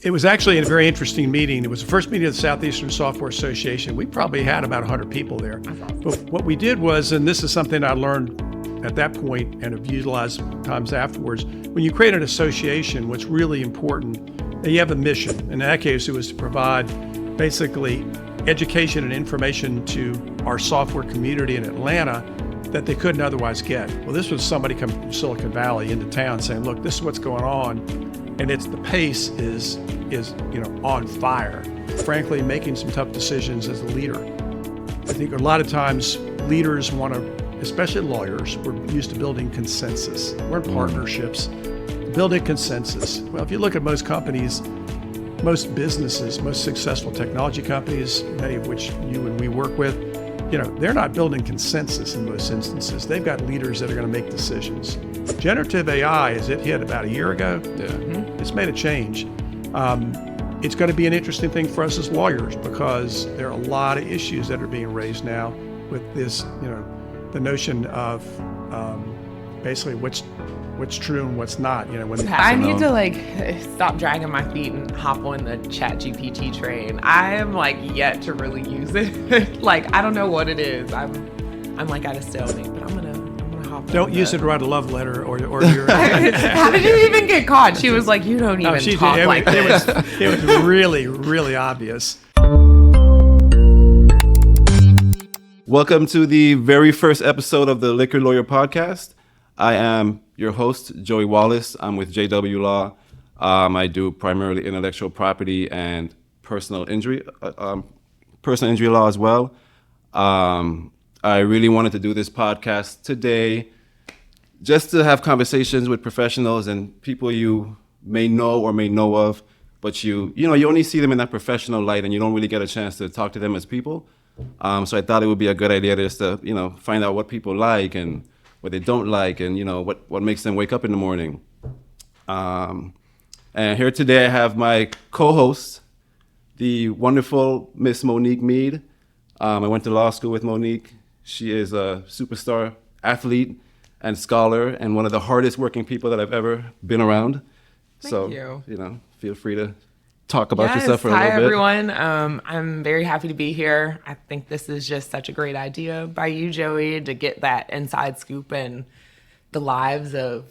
It was actually a very interesting meeting. It was the first meeting of the Southeastern Software Association. We probably had about 100 people there. But what we did was, and this is something I learned at that point and have utilized times afterwards, when you create an association, what's really important, you have a mission. In that case, it was to provide basically education and information to our software community in Atlanta that they couldn't otherwise get. Well, this was somebody coming from Silicon Valley into town saying, look, this is what's going on. And it's the pace is on fire. Frankly, making some tough decisions as a leader. I think a lot of times leaders want to, especially lawyers, we're used to building consensus. We're in partnerships, building consensus. Well, if you look at most companies, most businesses, most successful technology companies, many of which you and we work with, they're not building consensus in most instances. They've got leaders that are going to make decisions. Generative AI, as it hit about a year ago, it's made a change. It's going to be an interesting thing for us as lawyers because there are a lot of issues that are being raised now with this, the notion of basically what's true and what's not. I need to stop dragging my feet and hop on the ChatGPT train. I am yet to really use it. I don't know what it is. I'm at a stalemate, but I'm gonna hop on. Don't use it to write a love letter or your. How did you even get caught? She was like, you don't even talk like this. It was really, really obvious. Welcome to the very first episode of the Liquor Lawyer Podcast. I am your host, Joey Wallace. I'm with JW Law. I do primarily intellectual property and personal injury law as well. I really wanted to do this podcast today just to have conversations with professionals and people you may know or may know of, but you only see them in that professional light and you don't really get a chance to talk to them as people. So I thought it would be a good idea just to, find out what people like and what they don't like and, what makes them wake up in the morning. And here today I have my co-host, the wonderful Miss Monique Mead. I went to law school with Monique. She is a superstar athlete and scholar and one of the hardest working people that I've ever been around. Thank you. Feel free to talk about yourself for a little bit. Hi, everyone. I'm very happy to be here. I think this is just such a great idea by you, Joey, to get that inside scoop in the lives of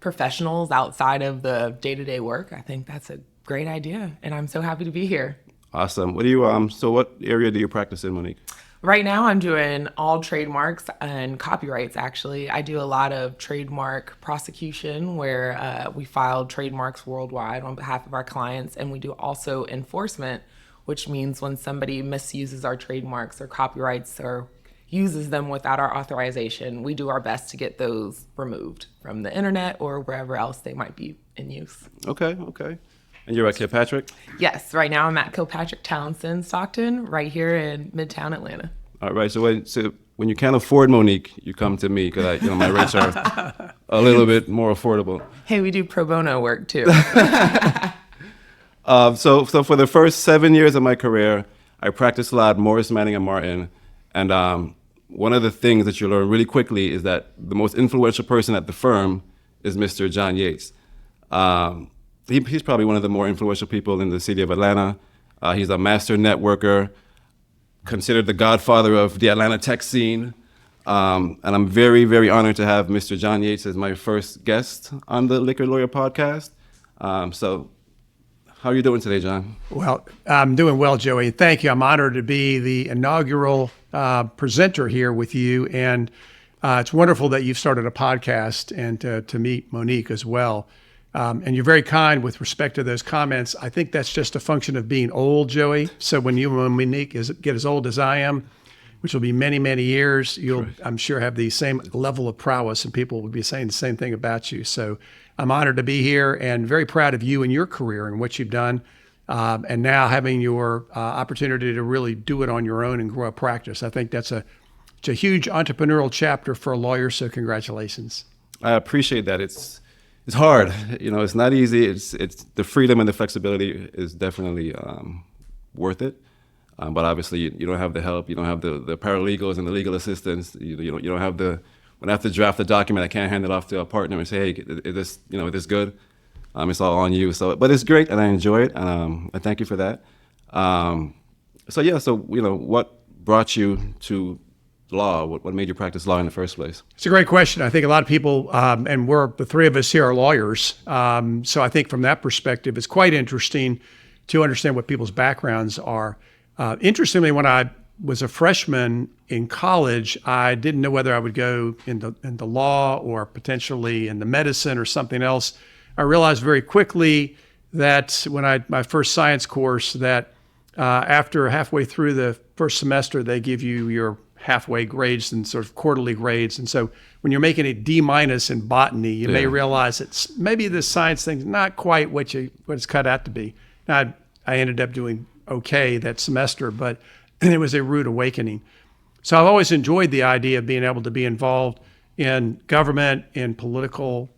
professionals outside of the day-to-day work. I think that's a great idea, and I'm so happy to be here. Awesome. What do you so what area do you practice in, Monique? Right now, I'm doing all trademarks and copyrights, actually. I do a lot of trademark prosecution where we file trademarks worldwide on behalf of our clients. And we do also enforcement, which means when somebody misuses our trademarks or copyrights or uses them without our authorization, we do our best to get those removed from the internet or wherever else they might be in use. Okay. And you're at Kilpatrick? Yes, right now I'm at Kilpatrick Townsend, Stockton, right here in Midtown Atlanta. All right, so when you can't afford Monique, you come to me because my rates are a little bit more affordable. Hey, we do pro bono work too. So for the first 7 years of my career, I practiced law at Morris, Manning & Martin. And one of the things that you learn really quickly is that the most influential person at the firm is Mr. John Yates. He's probably one of the more influential people in the city of Atlanta. He's a master networker, considered the godfather of the Atlanta tech scene. And I'm very, very honored to have Mr. John Yates as my first guest on the Liquor Lawyer Podcast. So how are you doing today, John? Well, I'm doing well, Joey. Thank you. I'm honored to be the inaugural presenter here with you. And it's wonderful that you've started a podcast and to meet Monique as well. And you're very kind with respect to those comments. I think that's just a function of being old, Joey. So when Monique get as old as I am, which will be many, many years, you'll, I'm sure, have the same level of prowess and people will be saying the same thing about you. So I'm honored to be here and very proud of you and your career and what you've done. And now having your opportunity to really do it on your own and grow a practice. I think it's a huge entrepreneurial chapter for a lawyer. So congratulations. I appreciate that. It's hard. It's not easy. It's the freedom and the flexibility is definitely worth it. But obviously you don't have the help. You don't have the paralegals and the legal assistants. You don't have when I have to draft a document, I can't hand it off to a partner and say, hey, is this good? It's all on you. So, but it's great, and I enjoy it, and I thank you for that. So what brought you to law? What made you practice law in the first place? It's a great question. I think a lot of people, and the three of us here are lawyers. So I think from that perspective, it's quite interesting to understand what people's backgrounds are. Interestingly, when I was a freshman in college, I didn't know whether I would go into law or potentially into medicine or something else. I realized very quickly that when my first science course, that after halfway through the first semester, they give you your halfway grades and sort of quarterly grades. And so when you're making a D- in botany, you may realize it's maybe this science thing's not quite what it's cut out to be. Now, I ended up doing okay that semester, but it was a rude awakening. So I've always enjoyed the idea of being able to be involved in government, in political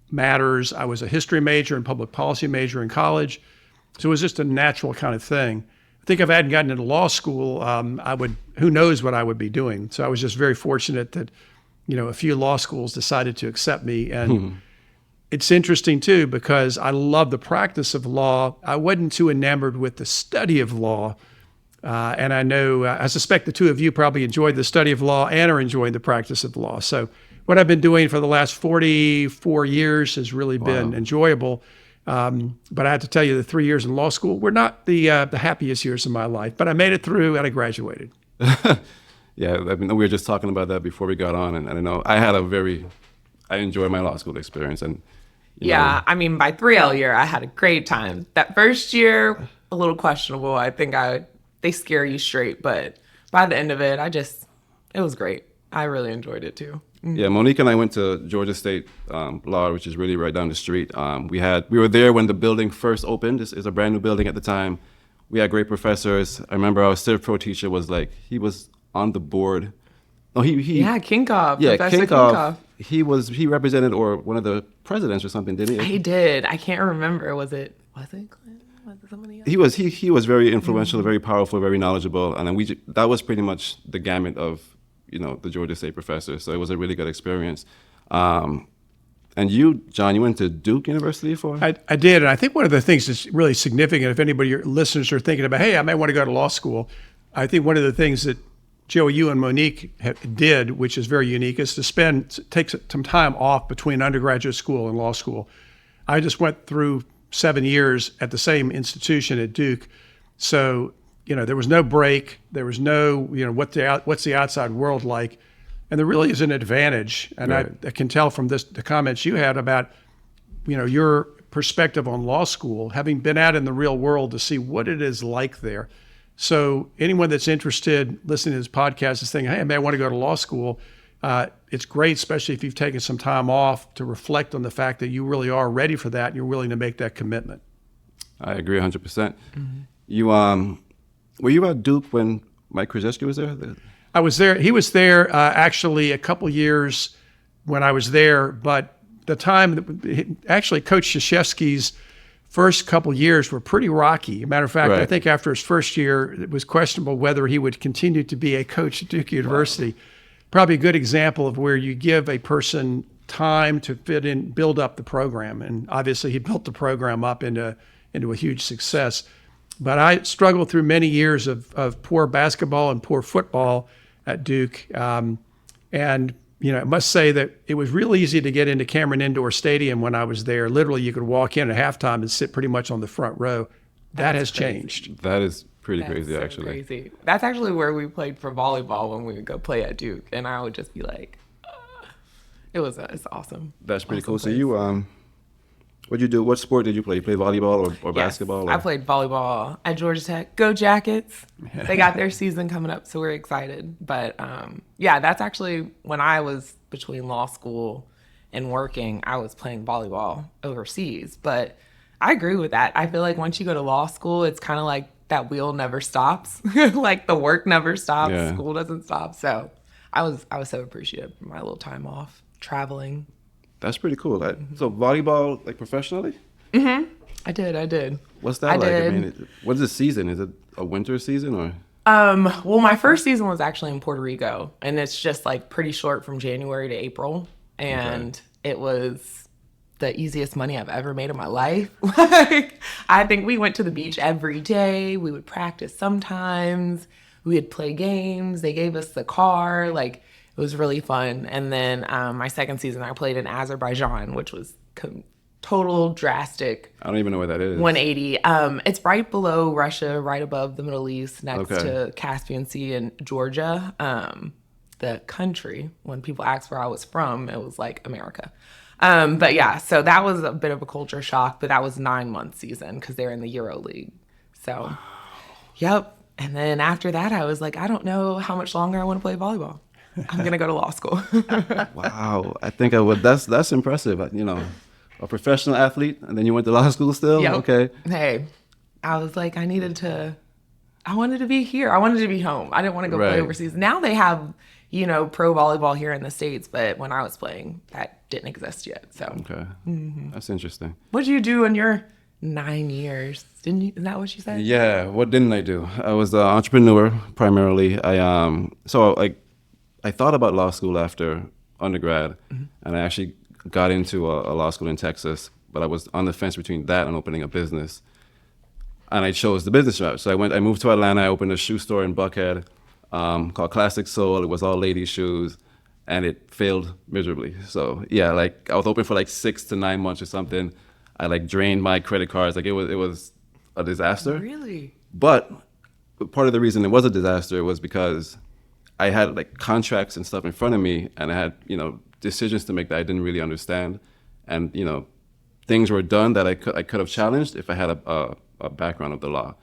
matters. I was a history major and public policy major in college. So it was just a natural kind of thing. I think if I hadn't gotten into law school, who knows what I would be doing. So I was just very fortunate that, a few law schools decided to accept me. And it's interesting too, because I love the practice of law. I wasn't too enamored with the study of law. And I suspect the two of you probably enjoyed the study of law and are enjoying the practice of law. So what I've been doing for the last 44 years has really been enjoyable. But I have to tell you, the 3 years in law school were not the happiest years of my life, but I made it through and I graduated. Yeah, we were just talking about that before we got on, and I know I enjoyed my law school experience. And by 3L year, I had a great time. That first year, a little questionable. I think they scare you straight, but by the end of it, it was great. I really enjoyed it too. Yeah, Monique and I went to Georgia State Law, which is really right down the street. We were there when the building first opened. This is a brand new building at the time. We had great professors. I remember our Civ Pro teacher he was on the board. No, Kinkoff. Yeah, Professor Kinkoff. He represented one of the presidents or something, didn't he? He did. I can't remember. Was it Clinton? Was it somebody else? He was very influential, very powerful, very knowledgeable, and then that was pretty much the gamut of the Georgia State professors. So it was a really good experience. And you, John, you went to Duke University for? I did, and I think one of the things that's really significant, if anybody, your listeners are thinking about, hey, I may want to go to law school, I think one of the things that Joey, you and Monique did, which is very unique, is to take some time off between undergraduate school and law school. I just went through 7 years at the same institution at Duke, so there was no break. There was no, what's the outside world like? And there really is an advantage. And right. I can tell from the comments you had about, your perspective on law school, having been out in the real world to see what it is like there. So anyone that's interested, listening to this podcast, is thinking, hey, I may want to go to law school. It's great, especially if you've taken some time off to reflect on the fact that you really are ready for that and you're willing to make that commitment. I agree 100%. Mm-hmm. You, were you at Duke when Mike Krzyzewski was there? I was there. He was there actually a couple years when I was there, but the time, actually Coach Krzyzewski's first couple years were pretty rocky. As a matter of fact, right. I think after his first year, it was questionable whether he would continue to be a coach at Duke University. Wow. Probably a good example of where you give a person time to fit in, build up the program. And obviously he built the program up into a huge success. But I struggled through many years of poor basketball and poor football at Duke. And I must say that it was real easy to get into Cameron Indoor Stadium when I was there. Literally, you could walk in at halftime and sit pretty much on the front row. That has changed. That is pretty crazy, actually. Crazy. That's actually where we played for volleyball when we would go play at Duke, and I would just be like, it's awesome. That's pretty cool. Place. So you, what'd you do? What sport did you play? You played volleyball or basketball? Or? I played volleyball at Georgia Tech. Go Jackets! They got their season coming up, so we're excited. But that's actually when I was between law school and working, I was playing volleyball overseas. But I agree with that. I feel like once you go to law school, it's kind of like that wheel never stops. Like the work never stops, school doesn't stop. So I was so appreciative for my little time off traveling. That's pretty cool. So volleyball, like professionally? Mm-hmm. I did. What's that like? I mean, what's the season? Is it a winter season or? Well, my first season was actually in Puerto Rico, and it's just like pretty short from January to April, and it was the easiest money I've ever made in my life. Like, I think we went to the beach every day. We would practice sometimes. We would play games. They gave us the car. Like, it was really fun. And then my second season, I played in Azerbaijan, which was total drastic. I don't even know where that is. 180. It's right below Russia, right above the Middle East, next to Caspian Sea and Georgia. The country, when people asked where I was from, it was like America. But yeah, so that was a bit of a culture shock, but that was 9-month season because they're in the Euro League. So, yep. And then after that, I was like, I don't know how much longer I want to play volleyball. I'm going to go to law school. Wow. I think I would. That's impressive. You know, a professional athlete, and then you went to law school still? Yep. Okay. Hey, I was like, I wanted to be here. I wanted to be home. I didn't want to go play overseas. Now they have, pro volleyball here in the States, but when I was playing, that didn't exist yet. So Okay. That's interesting. What did you do in your 9 years? Didn't you? Is that what you said? Yeah. What didn't I do? I was an entrepreneur primarily. I thought about law school after undergrad, and I actually got into a law school in Texas, but I was on the fence between that and opening a business. And I chose the business route. So I moved to Atlanta. I opened a shoe store in Buckhead called Classic Soul. It was all ladies' shoes, and it failed miserably. So yeah, I was open for 6 to 9 months or something. I drained my credit cards. It was a disaster. Really? But part of the reason it was a disaster was because I had contracts and stuff in front of me, and I had decisions to make that I didn't really understand, and things were done that I could have challenged if I had a background of the law.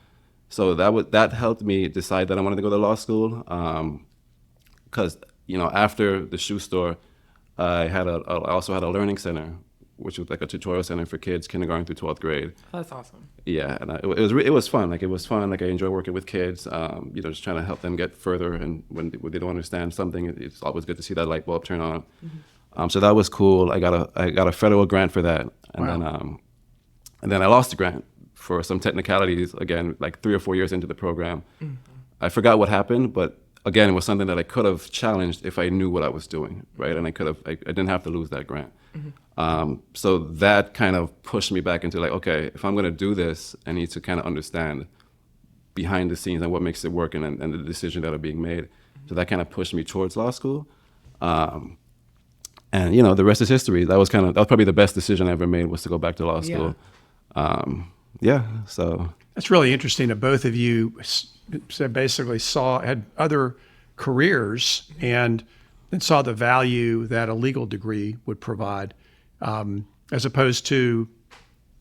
So that helped me decide that I wanted to go to law school, because after the shoe store, I also had a learning center, which was a tutorial center for kids, kindergarten through 12th grade. Oh, that's awesome. Yeah, and it was fun. It was fun. I enjoy working with kids. Just trying to help them get further. And when they don't understand something, it's always good to see that light bulb turn on. So that was cool. I got a federal grant for that, and then I lost the grant for some technicalities. Again, 3 or 4 years into the program, I forgot what happened, but again, it was something that I could have challenged if I knew what I was doing, right? And I didn't have to lose that grant. So that kind of pushed me back into okay, if I'm going to do this, I need to kind of understand behind the scenes and what makes it work and the decisions that are being made. So that kind of pushed me towards law school. And the rest is history. That was probably the best decision I ever made, was to go back to law school. So That's really interesting that both of you basically had other careers and saw the value that a legal degree would provide, as opposed to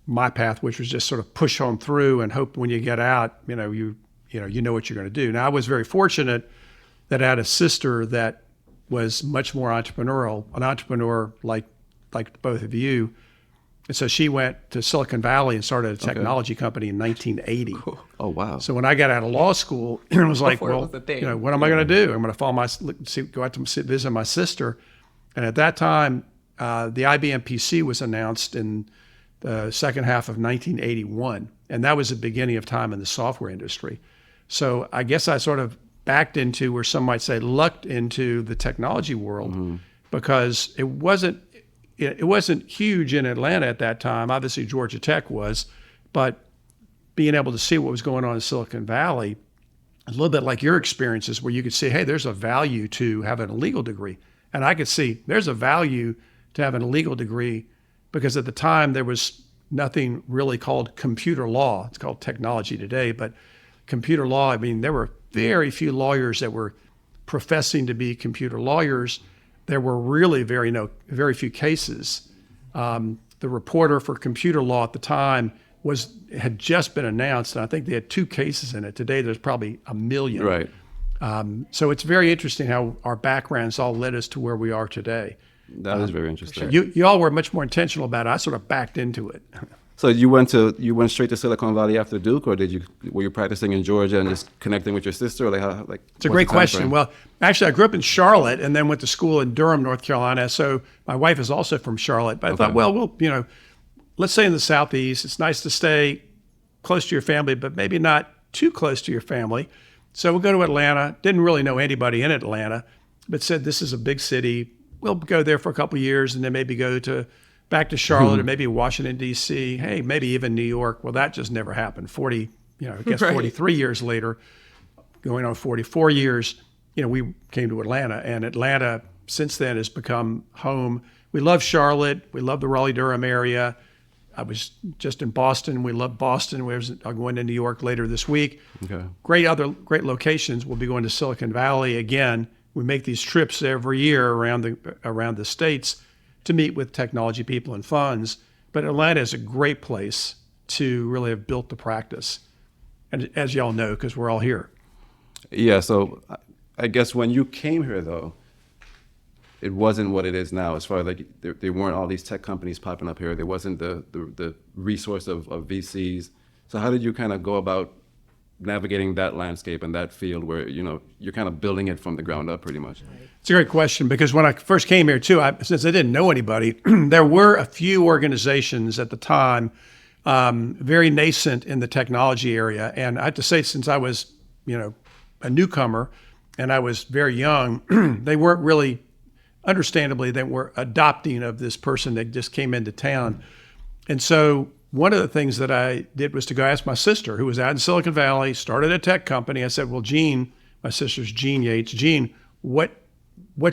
my path, which was just sort of push on through and hope when you get out, you know what you're going to do. Now, I was very fortunate that I had a sister that was much more entrepreneurial, an entrepreneur like both of you. And so she went to Silicon Valley and started a technology company in 1980. Cool. Oh, wow. So when I got out of law school, it was like, Before it well, was a thing. what am I going to do? I'm going to go out to visit my sister. And at that time, the IBM PC was announced in the second half of 1981. And that was the beginning of time in the software industry. So I guess I sort of backed into, or some might say lucked into, the technology world, because it wasn't huge in Atlanta at that time. Obviously, Georgia Tech was, but being able to see what was going on in Silicon Valley, a little bit like your experiences, where you could see, hey, there's a value to having a legal degree. And I could see there's a value to having a legal degree, because at the time there was nothing really called computer law. It's called technology today, but computer law, there were very few lawyers that were professing to be computer lawyers. There were really very few cases. The reporter for computer law at the time had just been announced, and I think they had 2 cases in it. Today, there's probably 1 million. Right. So it's very interesting how our backgrounds all led us to where we are today. That is very interesting. You all were much more intentional about it. I sort of backed into it. So you went straight to Silicon Valley after Duke, or were you practicing in Georgia and just connecting with your sister? It's a great question. Well, actually, I grew up in Charlotte and then went to school in Durham, North Carolina. So my wife is also from Charlotte. But I thought, well, let's stay in the Southeast. It's nice to stay close to your family, but maybe not too close to your family. So we'll go to Atlanta. Didn't really know anybody in Atlanta, but said this is a big city. We'll go there for a couple of years and then maybe go to back to Charlotte or maybe Washington, D.C., hey, maybe even New York. Well, that just never happened. 43 years later, going on 44 years, we came to Atlanta. And Atlanta, since then, has become home. We love Charlotte. We love the Raleigh-Durham area. I was just in Boston. We love Boston. I'm going to New York later this week. Okay. Great locations. We'll be going to Silicon Valley again. We make these trips every year around the states to meet with technology people and funds. But Atlanta is a great place to really have built the practice. And as y'all know, because we're all here. Yeah, so I guess when you came here, though, it wasn't what it is now. As far as like there weren't all these tech companies popping up here. There wasn't the resource of VCs. So how did you kind of go about navigating that landscape and that field where you're kind of building it from the ground up pretty much? It's a great question, because when I first came here too, since I didn't know anybody, there were a few organizations at the time, very nascent in the technology area. And I have to say, since I was a newcomer and I was very young, they weren't really, understandably, they were adopting of this person that just came into town. And so one of the things that I did was to go ask my sister, who was out in Silicon Valley, started a tech company. I said, well, Jean, my sister's Jean Yates, Jean, what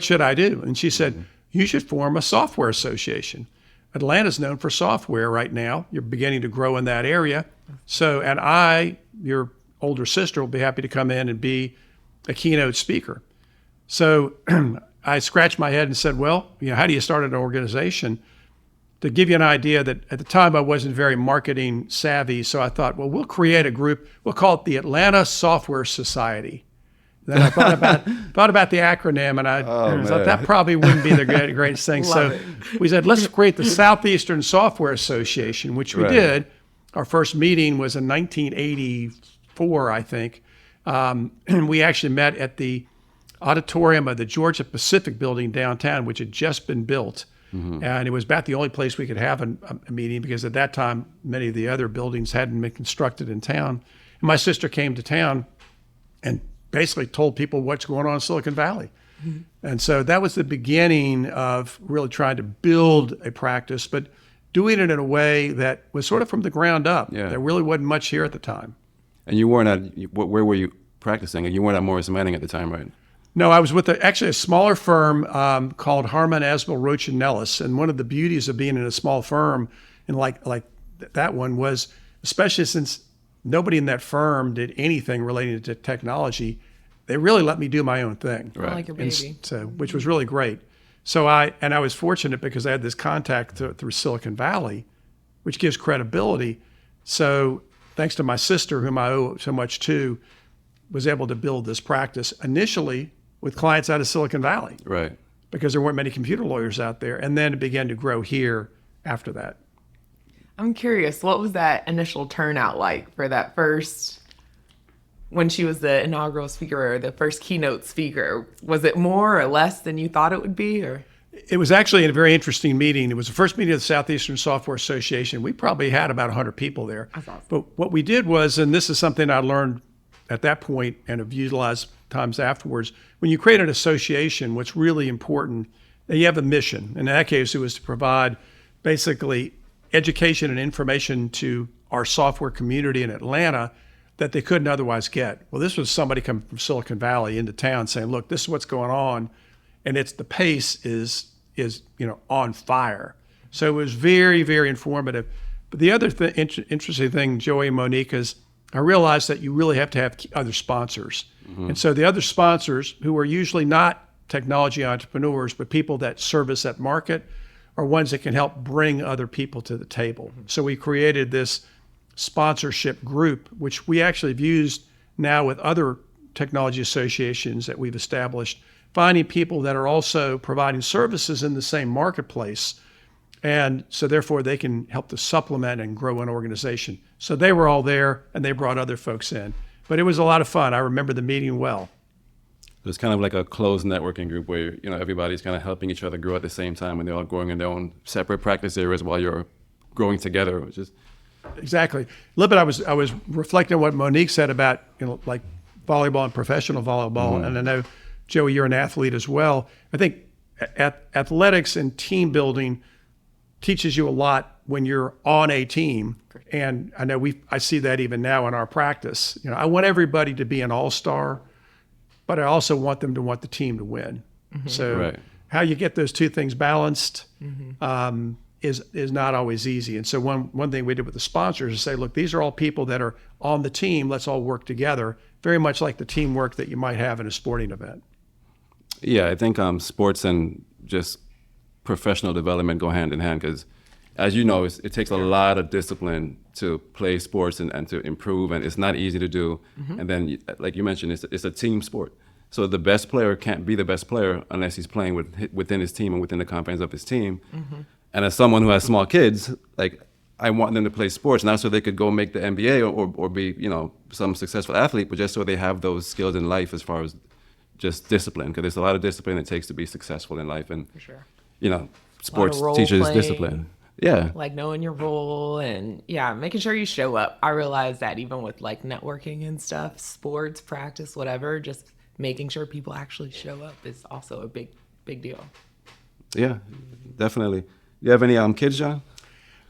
should I do? And she said, you should form a software association. Atlanta's known for software right now. You're beginning to grow in that area. So, and I, your older sister, will be happy to come in and be a keynote speaker. So I scratched my head and said, well, how do you start an organization? To give you an idea, that at the time I wasn't very marketing savvy, so I thought, well, we'll create a group. We'll call it the Atlanta Software Society. Then I thought about the acronym, and I thought that probably wouldn't be the greatest thing. So we said, let's create the Southeastern Software Association, which we did. Our first meeting was in 1984, I think. And we actually met at the auditorium of the Georgia Pacific building downtown, which had just been built. And it was about the only place we could have a meeting, because at that time, many of the other buildings hadn't been constructed in town. And my sister came to town and basically told people what's going on in Silicon Valley. And so that was the beginning of really trying to build a practice, but doing it in a way that was sort of from the ground up. Yeah. There really wasn't much here at the time. And you weren't where were you practicing? And you weren't at Morris Manning at the time, right? No, I was with actually a smaller firm called Harman, Asbell, Roach & Nellis. And one of the beauties of being in a small firm, and like that one, was, especially since nobody in that firm did anything relating to technology, they really let me do my own thing. Right. Like your baby. So, which was really great. So I was fortunate because I had this contact through Silicon Valley, which gives credibility. So thanks to my sister, whom I owe so much to, was able to build this practice initially with clients out of Silicon Valley. Right. Because there weren't many computer lawyers out there. And then it began to grow here after that. I'm curious, what was that initial turnout like for that first, when she was the inaugural speaker or the first keynote speaker? Was it more or less than you thought it would be? Or it was actually a very interesting meeting. It was the first meeting of the Southeastern Software Association. We probably had about 100 people there. That's awesome. But what we did was, and this is something I learned at that point and have utilized times afterwards, when you create an association, what's really important, that you have a mission. In that case, it was to provide basically education and information to our software community in Atlanta that they couldn't otherwise get. Well, this was somebody coming from Silicon Valley into town saying, look, this is what's going on. And the pace is on fire. So it was very, very informative. But the other interesting thing, Joey and Monique, is I realized that you really have to have other sponsors. And so the other sponsors, who are usually not technology entrepreneurs, but people that service that market, are ones that can help bring other people to the table. So we created this sponsorship group, which we actually have used now with other technology associations that we've established, finding people that are also providing services in the same marketplace. And so therefore they can help to supplement and grow an organization. So they were all there and they brought other folks in. But it was a lot of fun. I remember the meeting well. It's kind of like a closed networking group where everybody's kind of helping each other grow at the same time, and they're all growing in their own separate practice areas while you're growing together, which is exactly. A little bit. I was reflecting on what Monique said about like volleyball and professional volleyball, and I know Joey, you're an athlete as well. I think athletics and team building teaches you a lot when you're on a team. And I know I see that even now in our practice. I want everybody to be an all-star, but I also want them to want the team to win. So how you get those two things balanced is not always easy. And so one thing we did with the sponsors is say, look, these are all people that are on the team. Let's all work together, very much like the teamwork that you might have in a sporting event. Yeah, I think sports and just professional development go hand in hand because, as you know, it takes a lot of discipline to play sports and to improve, and it's not easy to do. And then, like you mentioned, it's a team sport. So the best player can't be the best player unless he's playing within his team and within the confines of his team. And as someone who has small kids, like I want them to play sports, not so they could go make the NBA or be, some successful athlete, but just so they have those skills in life as far as just discipline, because there's a lot of discipline it takes to be successful in life. And, For sure. Sports role teaches playing. discipline. Yeah. Like knowing your role and making sure you show up. I realize that even with like networking and stuff, sports, practice, whatever, just making sure people actually show up is also a big deal. Yeah, definitely. You have any kids, John?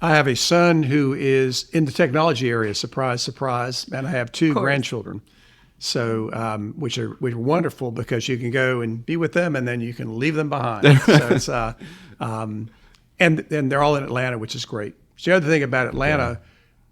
I have a son who is in the technology area, surprise, surprise, and I have two grandchildren. So, which are wonderful because you can go and be with them and then you can leave them behind. So it's, and they're all in Atlanta, which is great. So the other thing about Atlanta,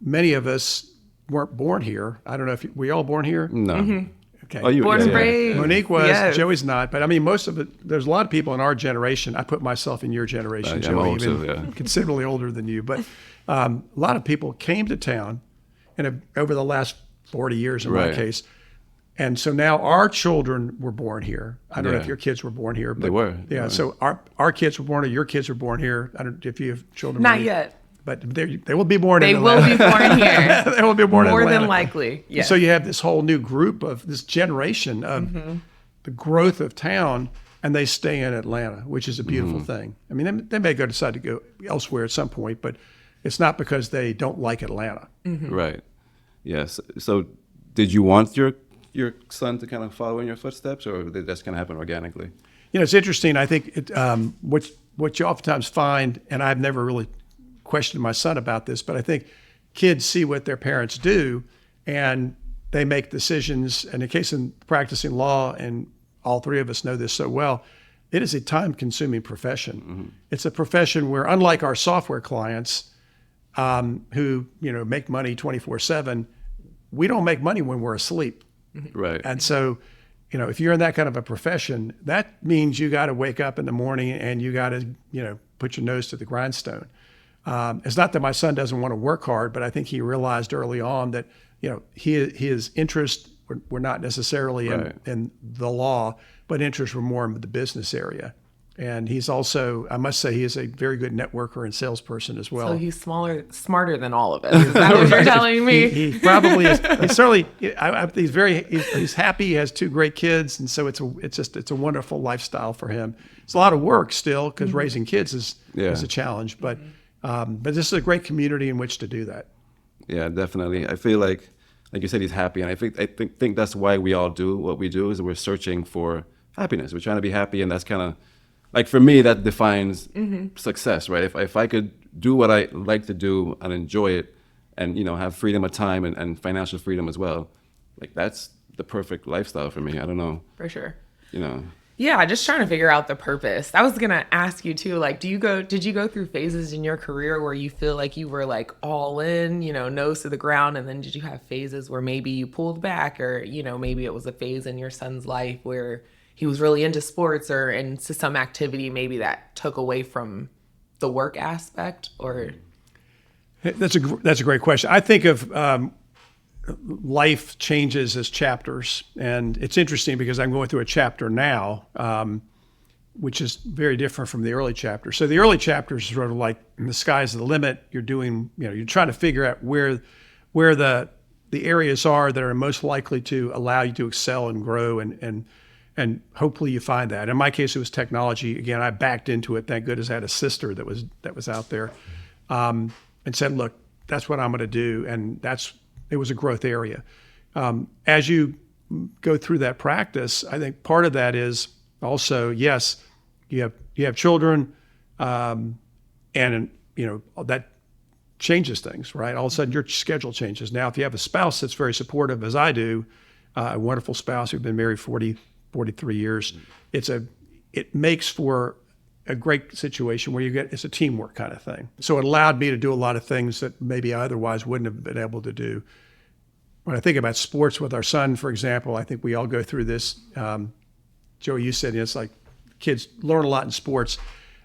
many of us weren't born here. I don't know if we all born here? No. Okay. Oh, Born and raised. Monique was, Yes. Joey's not, but I mean, most of it, there's a lot of people in our generation. I put myself in your generation, I'm Joey, old even too, yeah. considerably older than you. But a lot of people came to town over the last 40 years in my Right. case. And so now our children were born here. I don't know if Yeah. your kids were born here. But They were. Yeah, so our kids were born here, your kids were born here. I don't know if you have children. Not Monique, yet. But they will be born They in will Atlanta. be born here. They will be born in More Atlanta. than likely. Yes. So you have this whole new group of this generation of the growth of town, and they stay in Atlanta, which is a beautiful thing. I mean, they may decide to go elsewhere at some point, but it's not because they don't like Atlanta. Right. Yes. So did you want your son to kind of follow in your footsteps, or did that kind of happen organically? It's interesting. I think what you oftentimes find, and I've never really questioned my son about this, but I think kids see what their parents do, and they make decisions. And in case of practicing law, and all three of us know this so well, it is a time-consuming profession. It's a profession where, unlike our software clients, who make money 24/7, we don't make money when we're asleep. Right. And so, if you're in that kind of a profession, that means you got to wake up in the morning and you got to, put your nose to the grindstone. It's not that my son doesn't want to work hard, but I think he realized early on that, his interests were not necessarily in the law, but interests were more in the business area. And he's also, I must say, he is a very good networker and salesperson as well. So he's smarter than all of us. Is that what you're telling me? He probably is. He's certainly. He's happy. He has two great kids, and so it's a wonderful lifestyle for him. It's a lot of work still because raising kids is a challenge, but this is a great community in which to do that. Yeah, definitely. I feel like you said, he's happy, and I think that's why we all do what we do, is we're searching for happiness. We're trying to be happy, and that's kind of like, for me, that defines success, right? If I could do what I like to do and enjoy it, and have freedom of time and financial freedom as well, like that's the perfect lifestyle for me. I don't know. For sure. Yeah, just trying to figure out the purpose. I was gonna ask you too, like, did you go through phases in your career where you feel like you were like all in, nose to the ground, and then did you have phases where maybe you pulled back, or maybe it was a phase in your son's life where he was really into sports or into some activity maybe that took away from the work aspect? Or That's a great question. I think of life changes as chapters, and it's interesting because I'm going through a chapter now, which is very different from the early chapters. So the early chapters is sort of like the sky's the limit. You're doing, you're trying to figure out where the areas are that are most likely to allow you to excel and grow, and hopefully you find that. In my case, it was technology. Again, I backed into it. Thank goodness I had a sister that was out there, and said, "Look, that's what I'm going to do," and it was a growth area. As you go through that practice, I think part of that is also, yes, you have children, and that changes things, right? All of a sudden your schedule changes. Now, if you have a spouse that's very supportive, as I do, a wonderful spouse who've been married 43 years, it makes for a great situation where it's a teamwork kind of thing. So it allowed me to do a lot of things that maybe I otherwise wouldn't have been able to do. When I think about sports with our son, for example, I think we all go through this. Joey, you said it's like kids learn a lot in sports.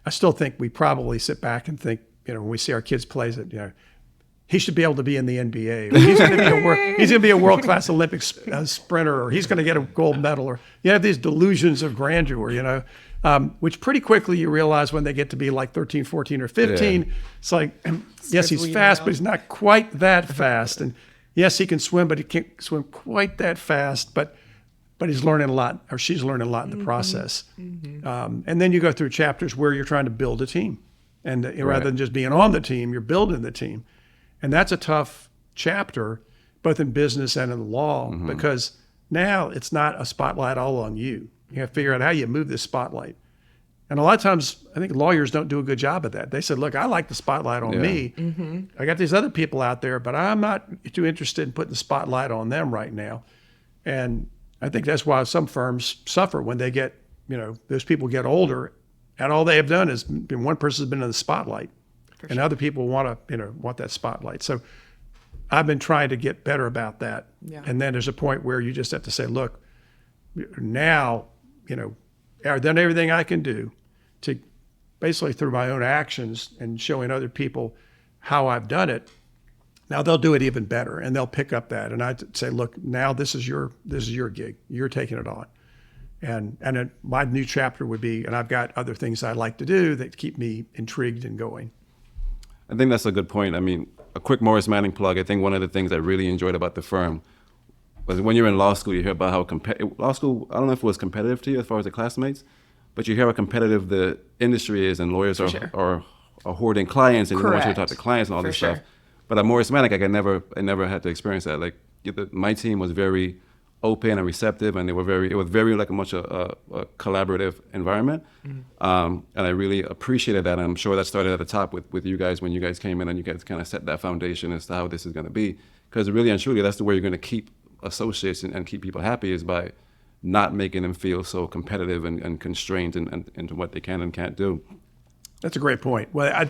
I still think we probably sit back and think, when we see our kids play, that he should be able to be in the NBA. Or he's going to be a world-class Olympic sprinter, or he's going to get a gold medal. Or you have these delusions of grandeur, which pretty quickly you realize when they get to be like 13, 14, or 15. Yeah. It's like, yes, he's fast, but he's not quite that fast. And yes, he can swim, but he can't swim quite that fast. But he's learning a lot, or she's learning a lot in the process. Mm-hmm. And then you go through chapters where you're trying to build a team. And rather than just being on the team, you're building the team. And that's a tough chapter, both in business and in the law, because now it's not a spotlight all on you. You have to figure out how you move this spotlight. And a lot of times, I think lawyers don't do a good job at that. They said, look, I like the spotlight on me. Mm-hmm. I got these other people out there, but I'm not too interested in putting the spotlight on them right now. And I think that's why some firms suffer when they get, those people get older, and all they have done is one person's been in the spotlight, and other people want that spotlight. So I've been trying to get better about that. Yeah. And then there's a point where you just have to say, look, now, I've done everything I can do to basically through my own actions and showing other people how I've done it. Now they'll do it even better, and they'll pick up that. And I'd say, look, now this is your gig. You're taking it on. And then my new chapter would be, and I've got other things I'd like to do that keep me intrigued and going. I think that's a good point. I mean, a quick Morris Manning plug. I think one of the things I really enjoyed about the firm was when you're in law school, you hear about how law school, I don't know if it was competitive to you as far as the classmates, but you hear how competitive the industry is, and lawyers are hoarding clients, and you want you to talk to clients and all this stuff. But at Morris Manning, I never had to experience that. Like my team was very open and receptive, and it was very like a much a collaborative environment. Mm-hmm. And I really appreciated that. And I'm sure that started at the top with you guys when you guys came in and you guys kind of set that foundation as to how this is going to be. Because really and truly, that's the way you're going to keep associates and keep people happy, is by not making them feel so competitive and constrained into what they can and can't do. That's a great point. Well,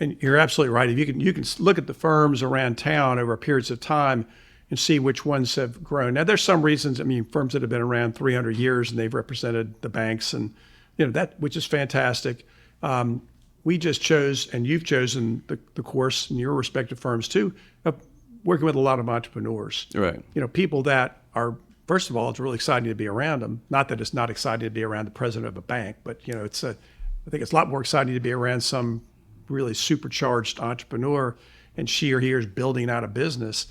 and you're absolutely right. If you can look at the firms around town over periods of time and see which ones have grown. Now, there's some reasons. I mean, firms that have been around 300 years and they've represented the banks, and that, which is fantastic. We just chose, and you've chosen the course in your respective firms too, of working with a lot of entrepreneurs. Right. People that are, first of all, it's really exciting to be around them. Not that it's not exciting to be around the president of a bank, but I think it's a lot more exciting to be around some really supercharged entrepreneur, and she or he is building out a business.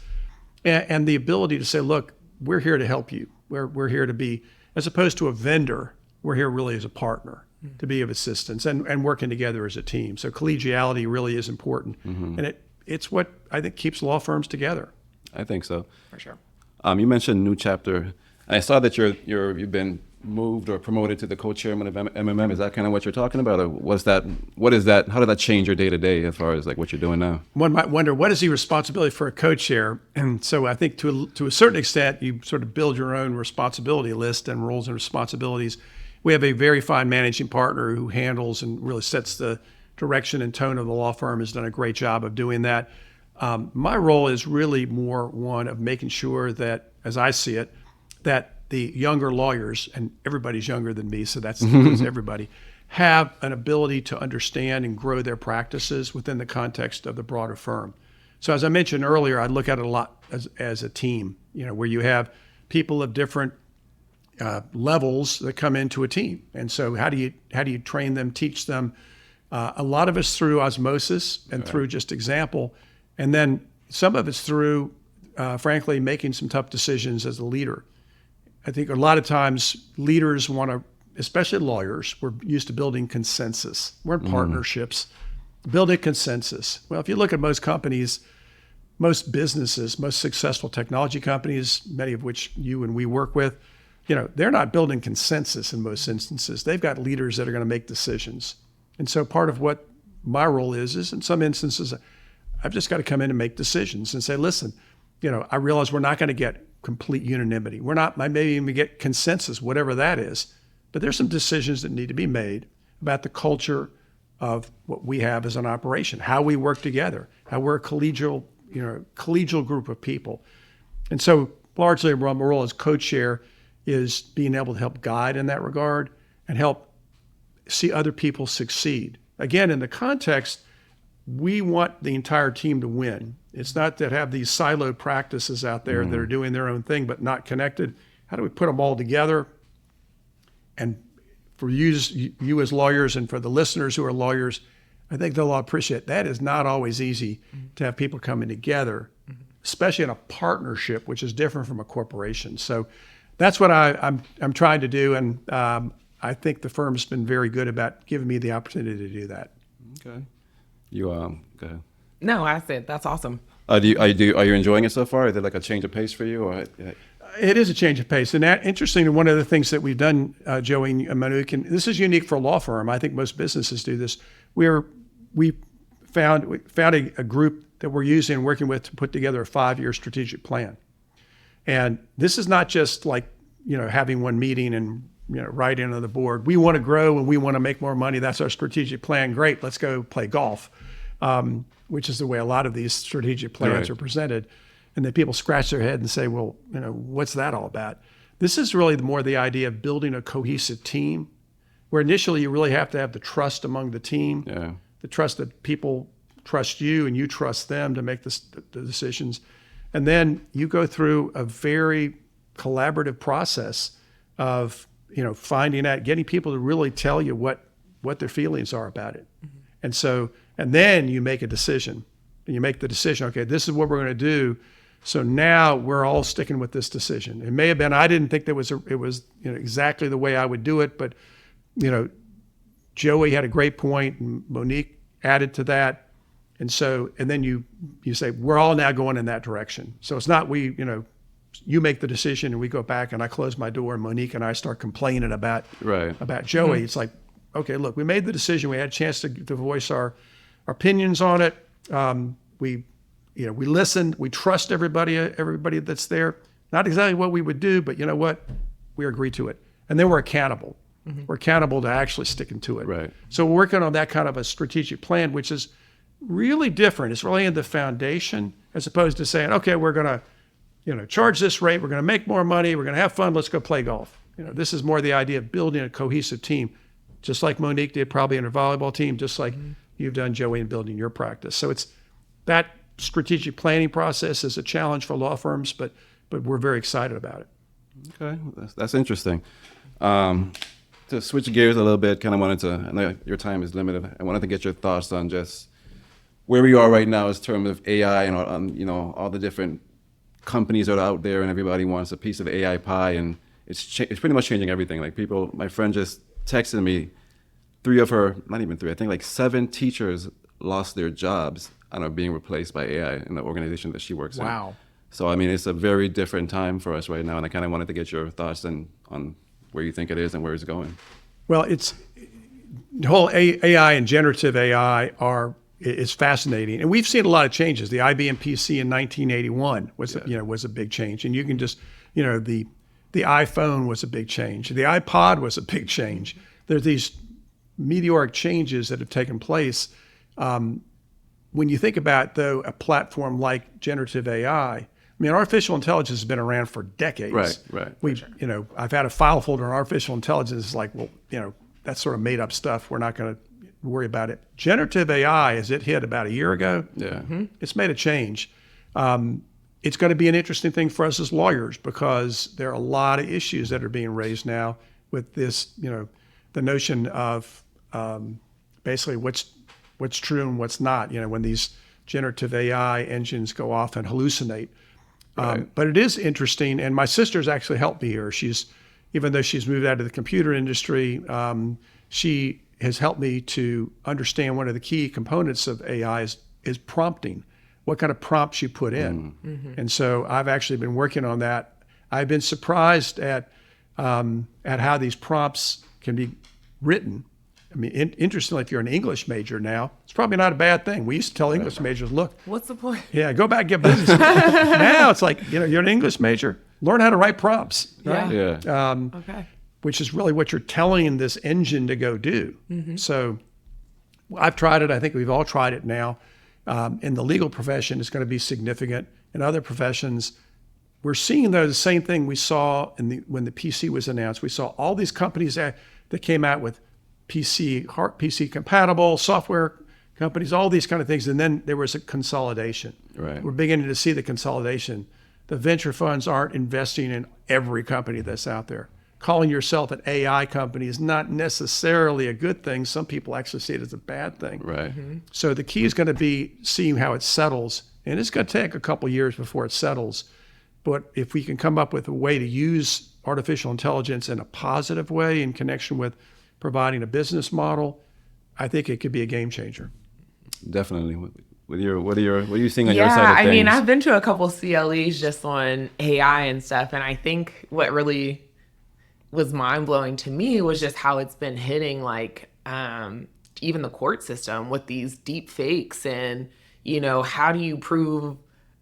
And the ability to say, look, we're here to help you. We're here to be, as opposed to a vendor, we're here really as a partner to be of assistance and working together as a team. So collegiality really is important. Mm-hmm. And it's what I think keeps law firms together. I think so. For sure. You mentioned new chapter. And I saw that you've been moved or promoted to the co-chairman of MMM. Is that kind of what you're talking about? Or what is that? How did that change your day-to-day as far as like what you're doing now? One might wonder, what is the responsibility for a co-chair? And so I think to a certain extent, you sort of build your own responsibility list and roles and responsibilities. We have a very fine managing partner who handles and really sets the direction and tone of the law firm, has done a great job of doing that. My role is really more one of making sure that, as I see it, that the younger lawyers, and everybody's younger than me, so that's everybody, have an ability to understand and grow their practices within the context of the broader firm. So as I mentioned earlier, I look at it a lot as a team, where you have people of different levels that come into a team. And so how do you train them, teach them? A lot of it's through osmosis and through just example. And then some of it's through, frankly, making some tough decisions as a leader. I think a lot of times leaders want to, especially lawyers, we're used to building consensus. We're in partnerships, building consensus. Well, if you look at most companies, most businesses, most successful technology companies, many of which you and we work with, they're not building consensus in most instances. They've got leaders that are going to make decisions. And so part of what my role is in some instances, I've just got to come in and make decisions and say, listen, I realize we're not going to get complete unanimity. We're not, maybe even get consensus, whatever that is. But there's some decisions that need to be made about the culture of what we have as an operation, how we work together, how we're a collegial group of people. And so largely my role as co-chair is being able to help guide in that regard and help see other people succeed. Again, in the context, we want the entire team to win. It's not to have these siloed practices out there that are doing their own thing but not connected. How do we put them all together? And for you as lawyers and for the listeners who are lawyers, I think they'll all appreciate that is not always easy to have people coming together, especially in a partnership, which is different from a corporation. So that's what I'm trying to do, and I think the firm's been very good about giving me the opportunity to do that. Okay. You go ahead. No, I said that's awesome. Are you enjoying it so far? Is it like a change of pace for you, or? It is a change of pace. And that, interesting, one of the things that we've done, Joey and Monique, and this is unique for a law firm. I think most businesses do this. We found a group that we're using and working with to put together a 5-year strategic plan. And this is not just like, having one meeting and, writing on the board. We want to grow and we want to make more money. That's our strategic plan. Great, let's go play golf, which is the way a lot of these strategic plans are presented. And then people scratch their head and say, well, what's that all about? This is really more the idea of building a cohesive team, where initially you really have to have the trust among the team, the trust that people trust you and you trust them to make the decisions. And then you go through a very collaborative process of, finding out, getting people to really tell you what their feelings are about it. And then you make a decision. And you make the decision, okay, this is what we're going to do. So now we're all sticking with this decision. It may have been, I didn't think it was exactly the way I would do it, but Joey had a great point and Monique added to that. And then you say, we're all now going in that direction. So it's not you make the decision and we go back and I close my door and Monique and I start complaining about Joey. It's like, okay, look, we made the decision. We had a chance to voice our opinions on it. We listened. We trust everybody that's there. Not exactly what we would do, but you know what? We agree to it. And then we're accountable. We're accountable to actually sticking to it. Right. So we're working on that kind of a strategic plan, which is really different. It's really in the foundation as opposed to saying, okay, we're going to, charge this rate. We're going to make more money. We're going to have fun. Let's go play golf. This is more the idea of building a cohesive team, just like Monique did probably in her volleyball team, just like you've done, Joey, in building your practice. So it's that strategic planning process is a challenge for law firms, but we're very excited about it. Okay, that's interesting. To switch gears a little bit, I know your time is limited. I wanted to get your thoughts on just where we are right now in terms of AI and all the different companies that are out there, and everybody wants a piece of the AI pie, and it's pretty much changing everything. Like my friend just texted me, 3 of her, not even 3, I think like 7 teachers lost their jobs and are being replaced by AI in the organization that she works in. Wow. So, it's a very different time for us right now, and I kind of wanted to get your thoughts on where you think it is and where it's going. Well, it's the whole AI and generative AI is fascinating, and we've seen a lot of changes. The IBM PC in 1981 was a big change, and you can just the iPhone was a big change. The iPod was a big change. There's these meteoric changes that have taken place. When you think about, though, a platform like generative AI, artificial intelligence has been around for decades. Right. I've had a file folder on artificial intelligence. It's like, well, that's sort of made up stuff. We're not going to worry about it. Generative AI, as it hit about a year ago, it's made a change. It's going to be an interesting thing for us as lawyers because there are a lot of issues that are being raised now with this, the notion of basically what's true and what's not, when these generative AI engines go off and hallucinate. But it is interesting, and my sister's actually helped me here. Even though she's moved out of the computer industry, she has helped me to understand one of the key components of AI is prompting, what kind of prompts you put in. And so I've actually been working on that. I've been surprised at how these prompts can be written I mean, interestingly, if you're an English major now, it's probably not a bad thing. We used to tell English majors, look, What's the point? yeah, go back and get business. Now it's like, you're an English major, learn how to write prompts, right? Yeah. Okay. Which is really what you're telling this engine to go do. So I've tried it. I think we've all tried it now. In the legal profession, it's going to be significant. In other professions, we're seeing though the same thing we saw when the PC was announced. We saw all these companies that came out with PC compatible software companies, all these kind of things, and then there was a consolidation. Right. We're beginning to see the consolidation. The venture funds aren't investing in every company that's out there. Calling yourself an AI company is not necessarily a good thing. Some people actually see it as a bad thing. Right. So the key is going to be seeing how it settles, and it's going to take a couple of years before it settles. But if we can come up with a way to use artificial intelligence in a positive way in connection with providing a business model, I think it could be a game changer. Definitely. What are you seeing on your side of Yeah, things? I mean, I've been to a couple CLEs just on AI and stuff, and I think what really was mind-blowing to me was just how it's been hitting like even the court system with these deep fakes, and how do you prove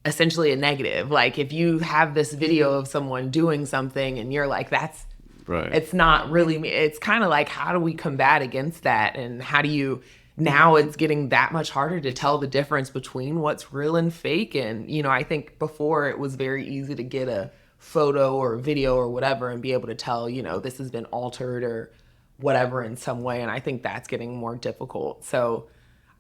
essentially a negative? Like if you have this video of someone doing something and you're like, that's right. It's not really me. It's kind of like, how do we combat against that? And how do you, now it's getting that much harder to tell the difference between what's real and fake. And, I think before it was very easy to get a photo or a video or whatever and be able to tell, this has been altered or whatever in some way. And I think that's getting more difficult. So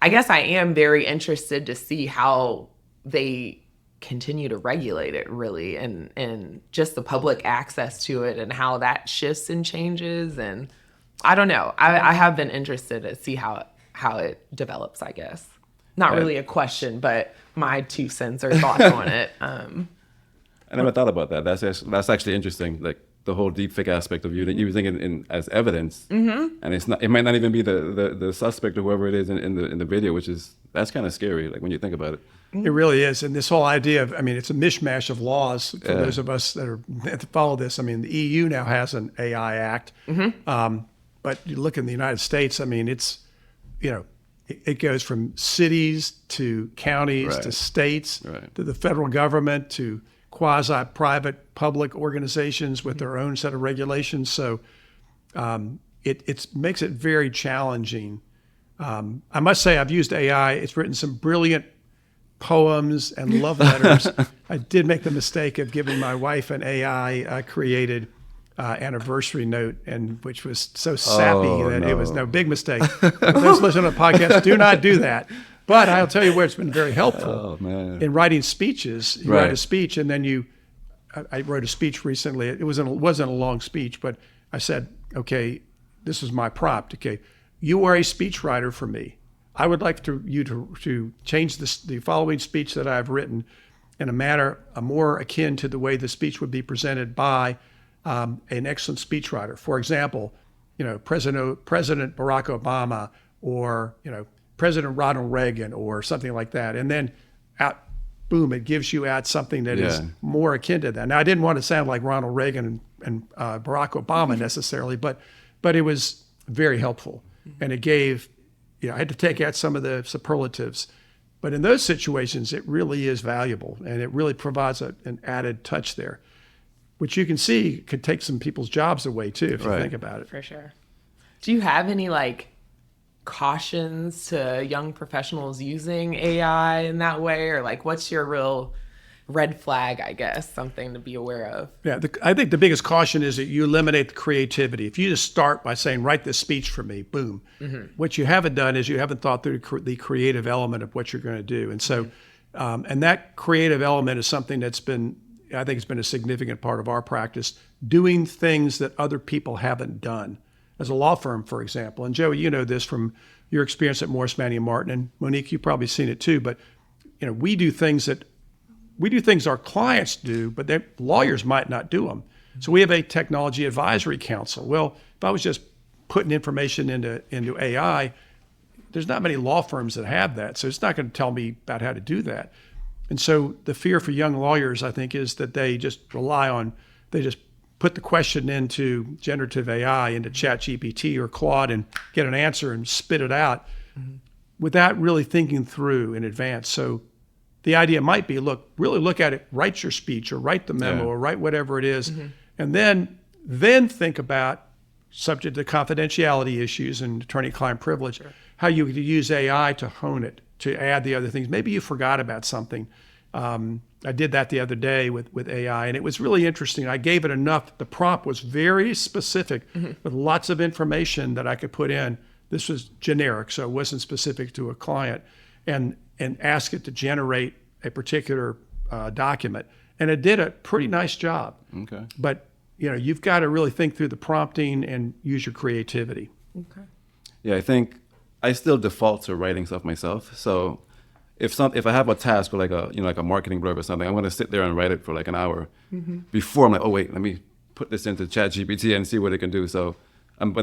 I guess I am very interested to see how they continue to regulate it really, and just the public access to it and how that shifts and changes. And I don't know. I have been interested to see how it develops, I guess. Not really a question, but my 2 cents or thoughts on it. I never thought about that. That's actually interesting. Like the whole deepfake aspect of using it as evidence, and it might not even be the suspect or whoever it is in the video, that's kind of scary. Like when you think about it. It really is. And this whole idea of, it's a mishmash of laws for those of us that follow this. The EU now has an AI Act. But you look in the United States, it's, it goes from cities to counties to states to the federal government to quasi-private public organizations with their own set of regulations. So it makes it very challenging. I must say I've used AI. It's written some brilliant poems and love letters. I did make the mistake of giving my wife an AI created anniversary note, and which was so sappy it was no big mistake. Those listening to the podcast, do not do that. But I'll tell you where it's been very helpful in writing speeches. You write a speech, and then I wrote a speech recently. It wasn't a long speech, but I said, okay, this is my prompt. Okay, you are a speechwriter for me. I would like you to change the following speech that I've written in a manner more akin to the way the speech would be presented by an excellent speechwriter. For example, President Barack Obama, or President Ronald Reagan, or something like that. And then boom, it gives you out something that is more akin to that. Now, I didn't want to sound like Ronald Reagan and Barack Obama necessarily, but it was very helpful, and it gave. I had to take out some of the superlatives, but in those situations, it really is valuable, and it really provides an added touch there, which you can see could take some people's jobs away too, if you think about it. For sure. Do you have any cautions to young professionals using AI in that way, or what's your real red flag, I guess, something to be aware of? Yeah, I think the biggest caution is that you eliminate the creativity. If you just start by saying, write this speech for me, boom. What you haven't done is you haven't thought through the creative element of what you're going to do. And so, and that creative element is something I think it's been a significant part of our practice, doing things that other people haven't done. As a law firm, for example, and Joey, you know this from your experience at Morris, Manning & Martin, and Monique, you've probably seen it too, but we do things our clients do, but lawyers might not do them. So we have a technology advisory council. Well, if I was just putting information into AI, there's not many law firms that have that. So it's not going to tell me about how to do that. And so the fear for young lawyers, I think, is that they just put the question into generative AI, into ChatGPT or Claude, and get an answer and spit it out without really thinking through in advance. So the idea might be, really look at it, write your speech or write the memo or write whatever it is, and then think about, subject to confidentiality issues and attorney-client privilege, how you could use AI to hone it, to add the other things. Maybe you forgot about something. I did that the other day with AI, and it was really interesting. I gave it enough. The prompt was very specific with lots of information that I could put in. This was generic, so it wasn't specific to a client, and ask it to generate a particular document. And it did a pretty nice job. Okay. But you've got to really think through the prompting and use your creativity. Okay. Yeah, I think I still default to writing stuff myself. So if I have a task or like a marketing blurb or something, I'm going to sit there and write it for like an hour before I'm like, oh wait, let me put this into ChatGPT and see what it can do. So, I'm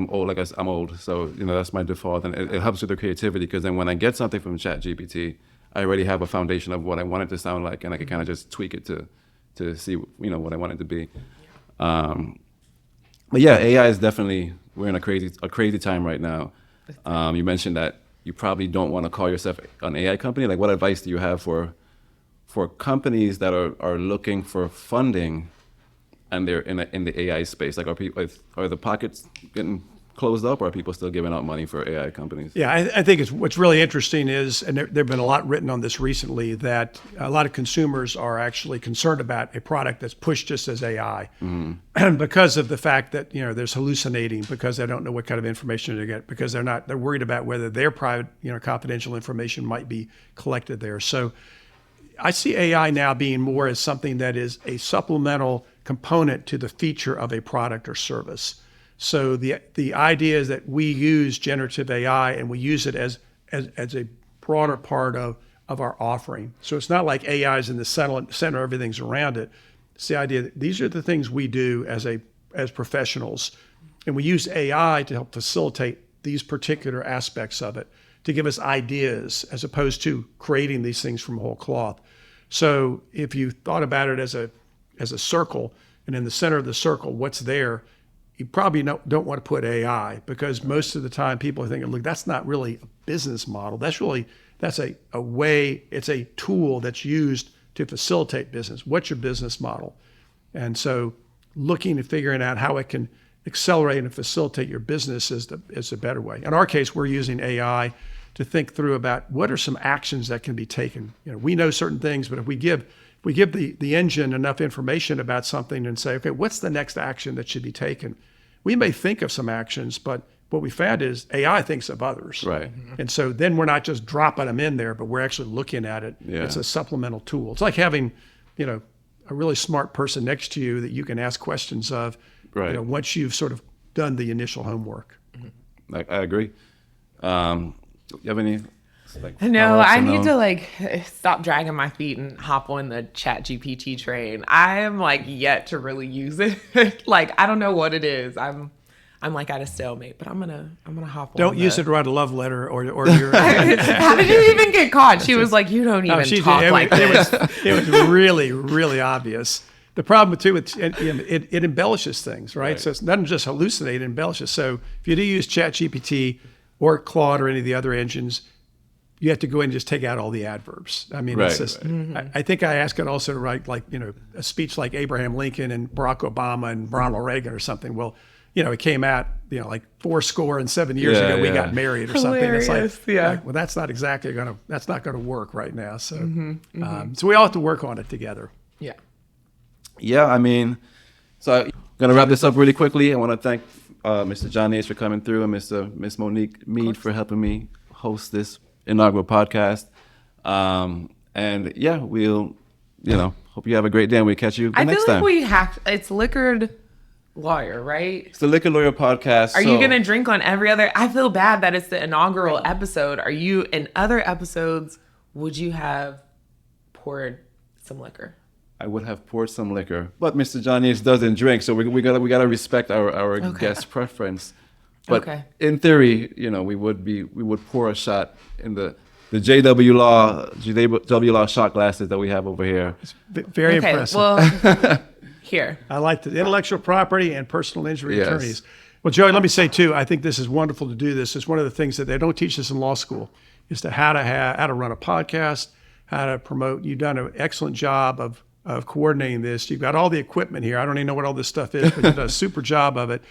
old, so that's my default, and it helps with the creativity, because then when I get something from ChatGPT, I already have a foundation of what I want it to sound like, and I can kind of just tweak it to see what I want it to be. But yeah, AI is definitely, we're in a crazy time right now. You mentioned that you probably don't want to call yourself an AI company. Like, what advice do you have for companies that are looking for funding and they're in the AI space? Like, are the pockets getting closed up, or are people still giving out money for AI companies? Yeah, I think what's really interesting is, and there've been a lot written on this recently, that a lot of consumers are actually concerned about a product that's pushed just as AI, because of the fact that there's hallucinating, because they don't know what kind of information to get, because they're worried about whether their private confidential information might be collected there. So I see AI now being more as something that is a supplemental component to the feature of a product or service. So the idea is that we use generative AI and we use it as a broader part of our offering. So it's not like AI is in the center, everything's around it. It's the idea that these are the things we do as professionals, and we use AI to help facilitate these particular aspects of it, to give us ideas as opposed to creating these things from whole cloth. So if you thought about it as a circle, and in the center of the circle, what's there, you probably don't want to put AI, because most of the time people are thinking, look, that's not really a business model. That's a way, it's a tool that's used to facilitate business. What's your business model? And so looking and figuring out how it can accelerate and facilitate your business is a better way. In our case, we're using AI to think through about what are some actions that can be taken. We know certain things, but if we give the engine enough information about something and say, okay, what's the next action that should be taken? We may think of some actions, but what we found is AI thinks of others. Right. And so then we're not just dropping them in there, but we're actually looking at it. Yeah. It's a supplemental tool. It's like having, a really smart person next to you that you can ask questions of, right, once you've sort of done the initial homework. I agree. You have any? No, I need to stop dragging my feet and hop on the ChatGPT train. I am yet to really use it. I don't know what it is. I'm at a stalemate, but I'm gonna hop on. Don't use it to write a love letter or your. How did you even get caught? She was like, "You don't even talk like this." It was really, really obvious. The problem too, it embellishes things, right? So it doesn't just hallucinate; it embellishes. So if you do use ChatGPT or Claude or any of the other engines, you have to go in and just take out all the adverbs. I mean, it's just, I think I asked it also to write a speech like Abraham Lincoln and Barack Obama and Ronald Reagan or something. Well, it came out, 7 years ago, we got married or something. Hilarious, It's well, that's not going to work right now. So, so we all have to work on it together. Yeah. Yeah, I mean, so I'm going to wrap this up really quickly. I want to thank Mr. John Yates for coming through, and Miss Monique Mead for helping me host this inaugural podcast. And yeah, we'll, hope you have a great day, and we'll catch you next time. It's Liquored Lawyer, right? It's the Liquor Lawyer podcast. Are you going to drink on every other? I feel bad that it's the inaugural episode. Are you, in other episodes, would you have poured some liquor? I would have poured some liquor, but Mr. John Yates doesn't drink, so we gotta respect our guest preference. But in theory, we would pour a shot in the JW Law shot glasses that we have over here. It's very impressive. Well, Here. I like the intellectual property and personal injury Yes. attorneys. Well, Joey, let me say too, I think this is wonderful to do this. It's one of the things that they don't teach us in law school is how to run a podcast, how to promote. You've done an excellent job of coordinating this. You've got all the equipment here. I don't even know what all this stuff is, but you've done a super job of it.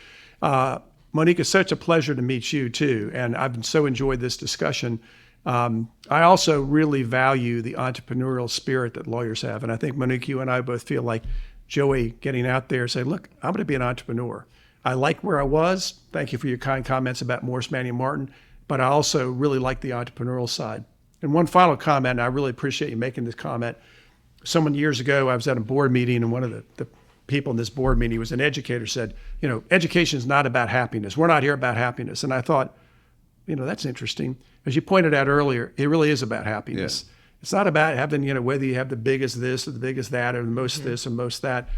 Monique, it's such a pleasure to meet you too. And I've so enjoyed this discussion. I also really value the entrepreneurial spirit that lawyers have. And I think, Monique, you and I both feel like Joey getting out there and saying, look, I'm going to be an entrepreneur. I like where I was. Thank you for your kind comments about Morris, Manning, Martin. But I also really like the entrepreneurial side. And one final comment, and I really appreciate you making this comment. Someone years ago, I was at a board meeting, and one of the people in this board meeting was an educator, said, education is not about happiness. We're not here about happiness. And I thought, that's interesting. As you pointed out earlier, it really is about happiness. Yeah. It's not about having, whether you have the biggest this or the biggest that or the most this or most that,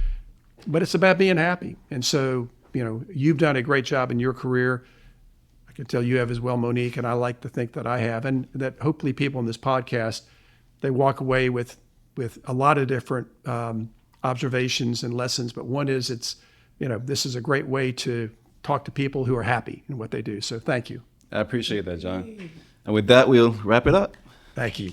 but it's about being happy. And so, you've done a great job in your career. I can tell you have as well, Monique, and I like to think that I have, and that hopefully people in this podcast, they walk away with a lot of different observations and lessons. But one is this is a great way to talk to people who are happy in what they do. So thank you. I appreciate that, John. And with that, we'll wrap it up. Thank you.